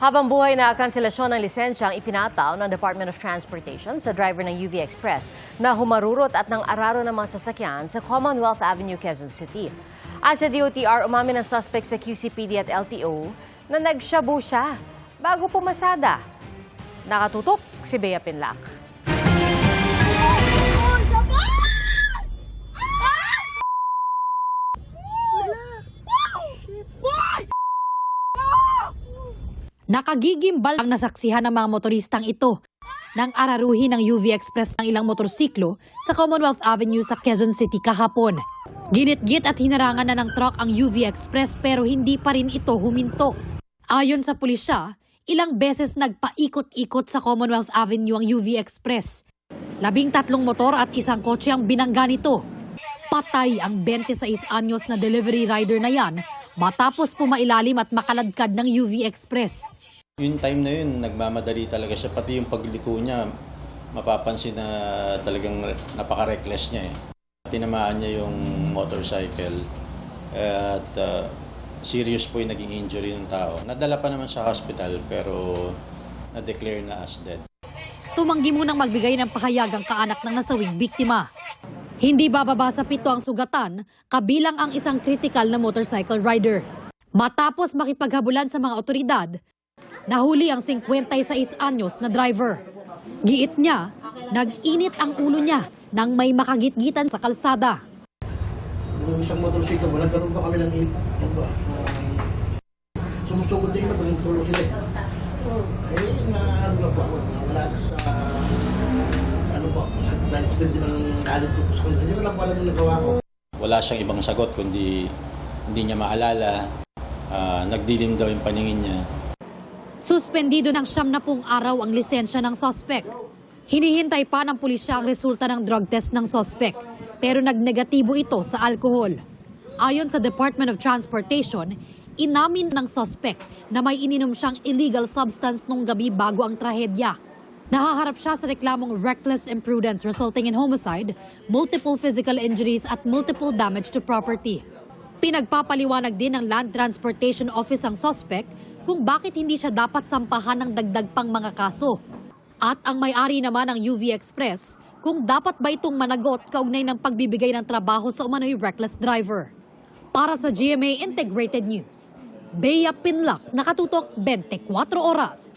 Habang buhay na kanselasyon ng lisensyang ipinataw ng Department of Transportation sa driver ng UV Express na humarurot at nang araro ng mga sasakyan sa Commonwealth Avenue, Quezon City. Ayon sa DOTR, umamin ng suspect sa QCPD at LTO na nagshabu siya bago pumasada. Nakatutok si Bea Pinlac. Nakagigimbal ang nasaksihan ng mga motoristang ito nang araruhin ng UV Express ng ilang motorsiklo sa Commonwealth Avenue sa Quezon City kahapon. Ginitgit at hinarangan na ng truck ang UV Express pero hindi pa rin ito huminto. Ayon sa pulisya, ilang beses nagpaikot-ikot sa Commonwealth Avenue ang UV Express. 13 motor at isang kotse ang binangga nito. Patay ang 26 anyos na delivery rider na yan matapos pumailalim at makaladkad ng UV Express. Yung time na yun, nagmamadali talaga siya. Pati yung pagliko niya, mapapansin na talagang napaka-reckless niya eh. Tinamaan niya yung motorcycle at serious po yung naging injury ng tao. Nadala pa naman sa hospital pero na-declare na as dead. Tumanggi munang magbigay ng pahayag ang kaanak ng nasawing biktima. Hindi bababa sa 7 ang sugatan, kabilang ang isang critical na motorcycle rider. Matapos makipaghabulan sa mga otoridad, nahuli ang 56 anyos na driver. Giit niya, nag-init ang ulo niya nang may makagitgitan sa kalsada. Yung isang motorsiklo, nagkaroon pa kami ng sumusugod din na pag tulong sila. Ano po, wala sa sa transfer din ng galit ko sa kanila. Hindi ko lang pala nung nagawa ko. Wala siyang ibang sagot kundi hindi niya maalala. Nagdilim daw yung paningin niya. Suspendido ng 70 araw ang lisensya ng suspect. Hinihintay pa ng pulisya ang resulta ng drug test ng suspect, pero nagnegatibo ito sa alkohol. Ayon sa Department of Transportation, inamin ng suspect na may ininom siyang illegal substance nung gabi bago ang trahedya. Nahaharap siya sa reklamong reckless imprudence resulting in homicide, multiple physical injuries at multiple damage to property. Pinagpapaliwanag din ng Land Transportation Office ang suspect kung bakit hindi siya dapat sampahan ng dagdag pang mga kaso. At ang may-ari naman ng UV Express kung dapat ba itong managot kaugnay ng pagbibigay ng trabaho sa umano'y reckless driver. Para sa GMA Integrated News, Bea Pinlac, nakatutok 24 oras.